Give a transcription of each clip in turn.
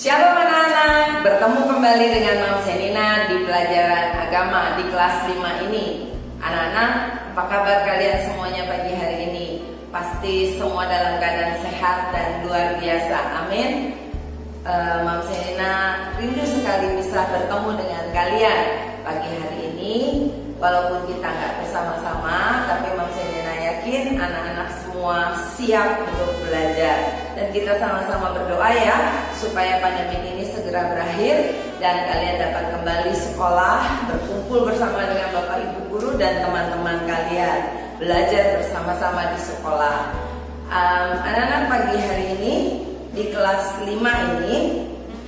Shalom anak-anak, bertemu kembali dengan Mam Senina di pelajaran agama di kelas 5 ini. Anak-anak, apa kabar kalian semuanya pagi hari ini? Pasti semua dalam keadaan sehat dan luar biasa, amin. Mam Senina rindu sekali bisa bertemu dengan kalian pagi hari ini. Walaupun kita nggak bersama-sama, tapi Mam Senina yakin anak-anak semua siap untuk belajar. Dan kita sama-sama berdoa ya, supaya pandemi ini segera berakhir dan kalian dapat kembali sekolah, berkumpul bersama dengan Bapak Ibu Guru dan teman-teman kalian, belajar bersama-sama di sekolah. Anak-anak, pagi hari ini di kelas 5 ini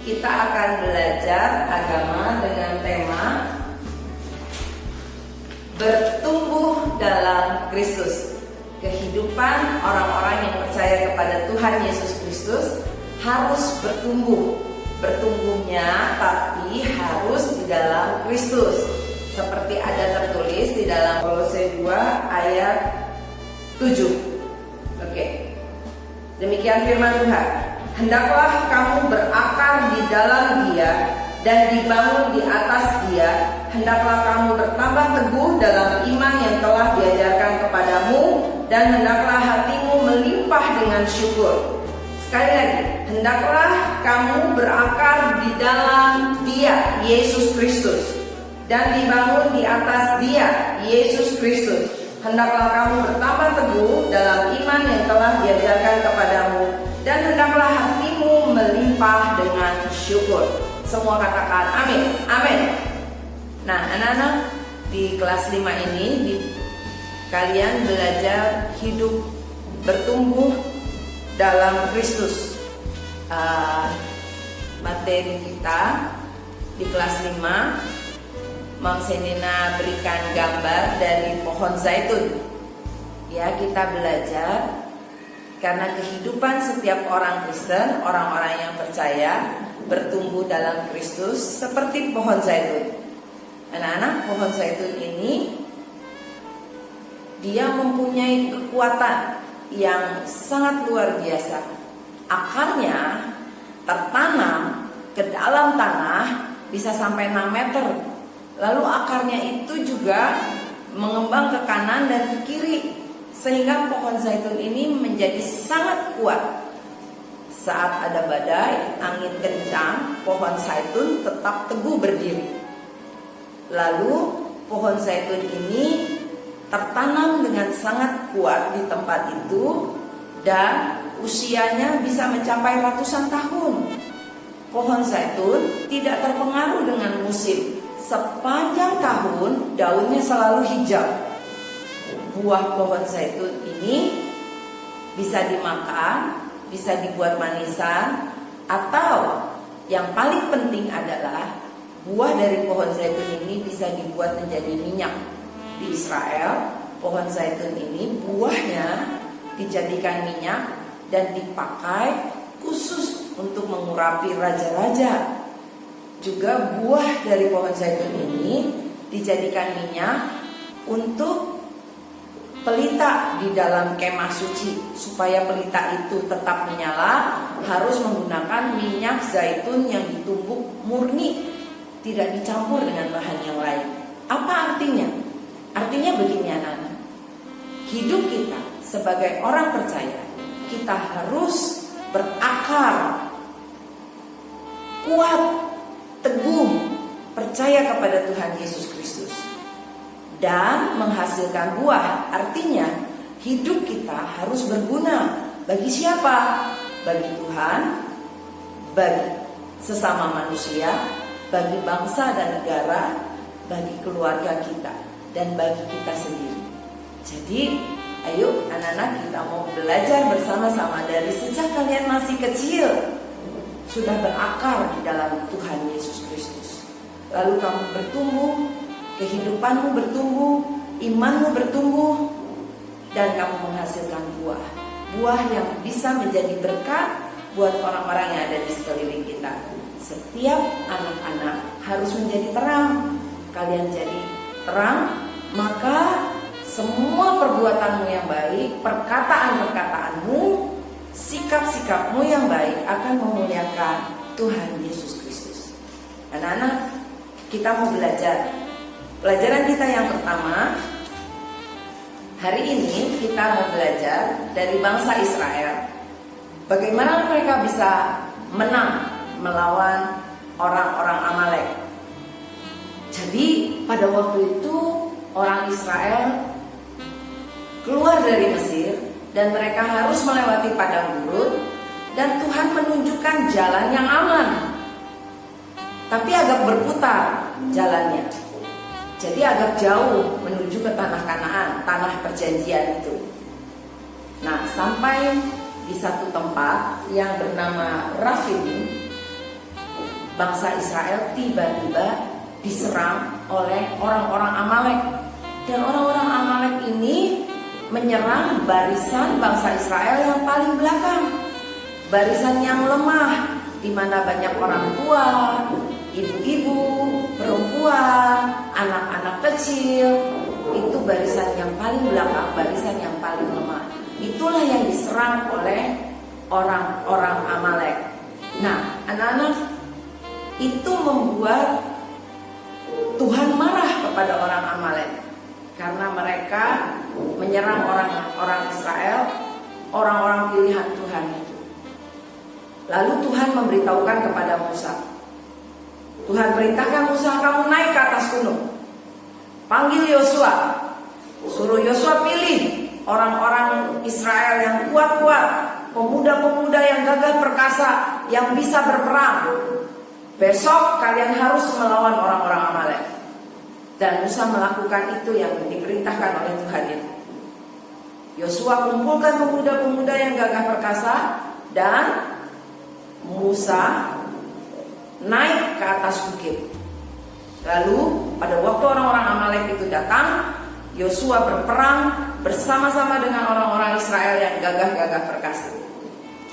kita akan belajar agama dengan tema bertumbuh dalam Kristus. Kehidupan orang-orang yang percaya kepada Tuhan Yesus Kristus harus bertumbuh. Bertumbuhnya tapi harus di dalam Kristus. Seperti ada tertulis di dalam Kolose 2 ayat 7. Oke. Demikian firman Tuhan. Hendaklah kamu berakar di dalam Dia dan dibangun di atas Dia. Hendaklah kamu bertambah teguh dalam iman yang telah diajarkan kepadamu, dan hendaklah hatimu melimpah dengan syukur. Sekali lagi, hendaklah kamu berakar di dalam Dia, Yesus Kristus, dan dibangun di atas Dia, Yesus Kristus. Hendaklah kamu bertambah teguh dalam iman yang telah diajarkan kepadamu, dan hendaklah hatimu melimpah dengan syukur. Semua katakan amin, amin. Nah, anak-anak, di kelas 5 ini kalian belajar hidup bertumbuh dalam Kristus. Materi kita di kelas 5, Mam Senina berikan gambar dari pohon zaitun. Ya, kita belajar karena kehidupan setiap orang Kristen, orang-orang yang percaya bertumbuh dalam Kristus seperti pohon zaitun. Anak-anak, pohon zaitun ini dia mempunyai kekuatan yang sangat luar biasa. Akarnya tertanam ke dalam tanah bisa sampai 6 meter. Lalu akarnya itu juga mengembang ke kanan dan ke kiri, sehingga pohon zaitun ini menjadi sangat kuat. Saat ada badai, angin kencang, pohon zaitun tetap teguh berdiri. Lalu pohon zaitun ini tertanam dengan sangat kuat di tempat itu dan usianya bisa mencapai ratusan tahun. Pohon zaitun tidak terpengaruh dengan musim. Sepanjang tahun daunnya selalu hijau. Buah pohon zaitun ini bisa dimakan, bisa dibuat manisan, atau yang paling penting adalah buah dari pohon zaitun ini bisa dibuat menjadi minyak. Di Israel, pohon zaitun ini buahnya dijadikan minyak dan dipakai khusus untuk mengurapi raja-raja. Juga buah dari pohon zaitun ini dijadikan minyak untuk pelita di dalam kemah suci. Supaya pelita itu tetap menyala, harus menggunakan minyak zaitun yang ditumbuk murni, tidak dicampur dengan bahan yang lain. Apa artinya? Artinya begini anak-anak, hidup kita sebagai orang percaya, kita harus berakar kuat, teguh, percaya kepada Tuhan Yesus Kristus dan menghasilkan buah. Artinya hidup kita harus berguna. Bagi siapa? Bagi Tuhan, bagi sesama manusia, bagi bangsa dan negara, bagi keluarga kita, dan bagi kita sendiri. Jadi, ayo anak-anak, kita mau belajar bersama-sama dari sejak kalian masih kecil sudah berakar di dalam Tuhan Yesus Kristus. Lalu kamu bertumbuh, kehidupanmu bertumbuh, imanmu bertumbuh, dan kamu menghasilkan buah. Buah yang bisa menjadi berkat buat orang-orang yang ada di sekeliling kita. Setiap anak-anak harus menjadi terang. Kalian jadi terang, maka semua perbuatanmu yang baik, perkataan-perkataanmu, sikap-sikapmu yang baik akan memuliakan Tuhan Yesus Kristus. Anak-anak, kita mau belajar. Pelajaran kita yang pertama, hari ini kita mau belajar dari bangsa Israel, bagaimana mereka bisa menang melawan orang-orang Amalek. Jadi pada waktu itu orang Israel keluar dari Mesir dan mereka harus melewati padang gurun, dan Tuhan menunjukkan jalan yang aman, tapi agak berputar jalannya. Jadi agak jauh menuju ke tanah Kanaan, tanah perjanjian itu. Nah, sampai di satu tempat yang bernama Rafim, bangsa Israel tiba-tiba diserang oleh orang-orang Amalek. Dan orang-orang Amalek ini menyerang barisan bangsa Israel yang paling belakang, barisan yang lemah, di mana banyak orang tua, ibu-ibu, perempuan, anak-anak kecil. Itu barisan yang paling belakang, barisan yang paling lemah. Itulah yang diserang oleh orang-orang Amalek. Nah, anak-anak, itu membuat Tuhan marah kepada orang Amalek karena mereka menyerang orang Israel, orang-orang pilihan Tuhan itu. Lalu Tuhan memberitahukan kepada Musa. Tuhan perintahkan Musa, kamu naik ke atas gunung, panggil Yosua, suruh Yosua pilih orang-orang Israel yang kuat-kuat, pemuda-pemuda yang gagah perkasa, yang bisa berperang. Besok kalian harus melawan orang-orang Amalek. Dan Musa melakukan itu yang diperintahkan oleh Tuhan itu. Yosua kumpulkan pemuda-pemuda yang gagah perkasa, dan Musa naik ke atas bukit. Lalu pada waktu orang-orang Amalek itu datang, Yosua berperang bersama-sama dengan orang-orang Israel yang gagah-gagah perkasa.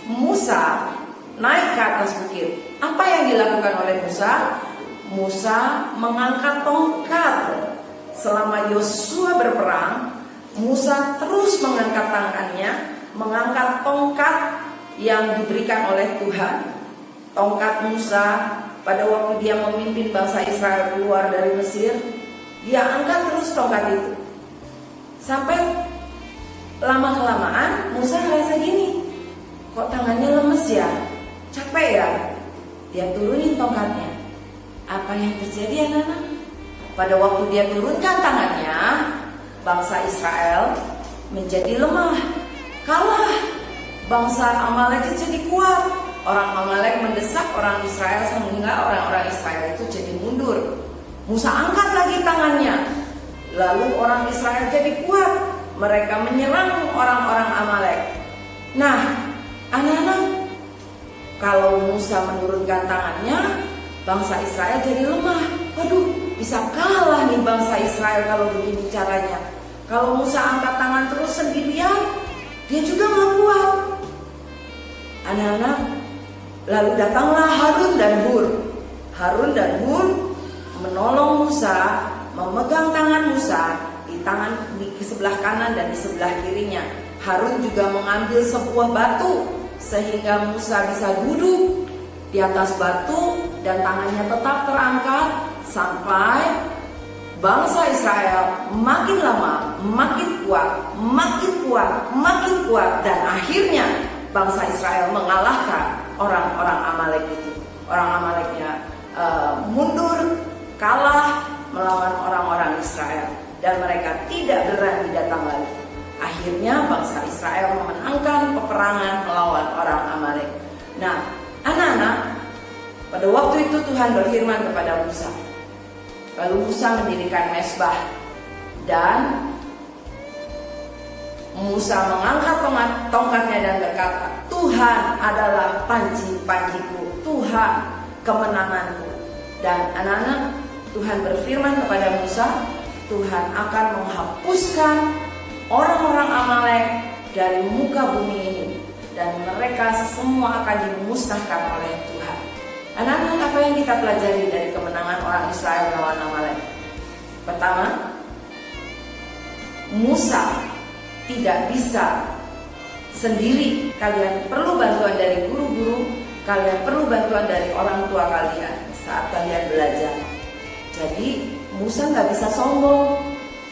Musa naik ke atas bukit. Apa yang dilakukan oleh Musa? Musa mengangkat tongkat. Selama Yosua berperang, Musa terus mengangkat tangannya, mengangkat tongkat yang diberikan oleh Tuhan. Tongkat Musa pada waktu dia memimpin bangsa Israel keluar dari Mesir, dia angkat terus tongkat itu. Sampai lama-kelamaan Musa ngerasa gini, kok tangannya lemes ya, capek ya. Dia turunin tongkatnya. Apa yang terjadi, anak-anak? Pada waktu dia turunkan tangannya, bangsa Israel menjadi lemah, kalah. Bangsa Amalek itu jadi kuat. Orang Amalek mendesak orang Israel sehingga orang-orang Israel itu jadi mundur. Musa angkat lagi tangannya, lalu orang Israel jadi kuat. Mereka menyerang orang-orang Amalek. Nah, anak-anak, kalau Musa menurunkan tangannya, bangsa Israel jadi lemah. Waduh, bisa kalah nih bangsa Israel kalau begini caranya. Kalau Musa angkat tangan terus sendirian, dia juga gak kuat. Anak-anak, lalu datanglah Harun dan Hur. Harun dan Hur menolong Musa, memegang tangan Musa di sebelah kanan dan di sebelah kirinya. Harun juga mengambil sebuah batu sehingga Musa bisa duduk di atas batu dan tangannya tetap terangkat sampai bangsa Israel makin lama makin kuat, makin kuat, makin kuat, dan akhirnya bangsa Israel mengalahkan orang-orang Amalek itu. Orang Amaleknya mundur, kalah melawan orang-orang Israel, dan mereka tidak berani datang lagi. Akhirnya bangsa Israel memenangkan peperangan melawan orang Amalek. Nah, anak-anak, pada waktu itu Tuhan berfirman kepada Musa. Lalu Musa mendirikan mezbah, dan Musa mengangkat tongkatnya dan berkata, Tuhan adalah panji-panjiku, Tuhan kemenanganku. Dan anak-anak, Tuhan berfirman kepada Musa, Tuhan akan menghapuskan orang-orang Amalek dari muka bumi ini, dan mereka semua akan dimusnahkan oleh Tuhan. Anak-anak, apa yang kita pelajari dari kemenangan orang Israel melawan Amalek? Pertama, Musa tidak bisa sendiri. Kalian perlu bantuan dari guru-guru, kalian perlu bantuan dari orang tua kalian saat kalian belajar. Jadi Musa nggak bisa sombong.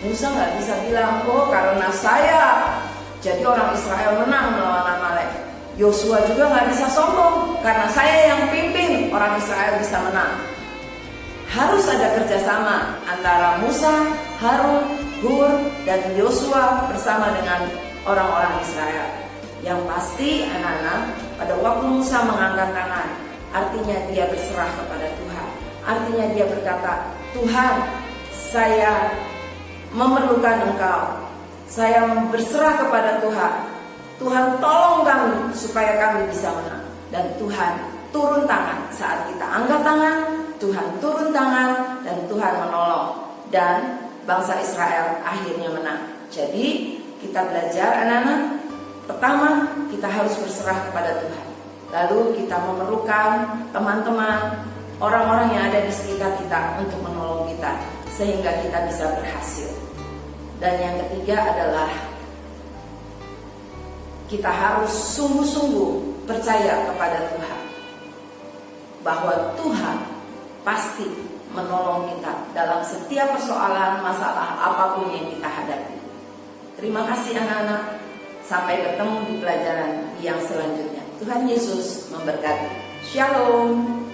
Musa nggak bisa bilang, oh karena saya jadi orang Israel menang melawan Amalek. Yosua juga nggak bisa sombong, karena saya yang pimpin orang Israel bisa menang. Harus ada kerjasama antara Musa, Harun, Hur, dan Yosua bersama dengan orang-orang Israel. Yang pasti anak-anak, pada waktu Musa mengangkat tangan, artinya dia berserah kepada Tuhan. Artinya dia berkata, Tuhan, saya memerlukan Engkau. Saya berserah kepada Tuhan. Tuhan tolong kami supaya kami bisa menang. Dan Tuhan turun tangan saat kita angkat tangan. Tuhan turun tangan dan Tuhan menolong. Dan bangsa Israel akhirnya menang. Jadi kita belajar anak-anak. Pertama, kita harus berserah kepada Tuhan. Lalu kita memerlukan teman-teman, orang-orang yang ada di sekitar kita untuk menolong kita, sehingga kita bisa berhasil. Dan yang ketiga adalah kita harus sungguh-sungguh percaya kepada Tuhan, bahwa Tuhan pasti menolong kita dalam setiap persoalan, masalah apapun yang kita hadapi. Terima kasih anak-anak. Sampai ketemu di pelajaran yang selanjutnya. Tuhan Yesus memberkati. Shalom.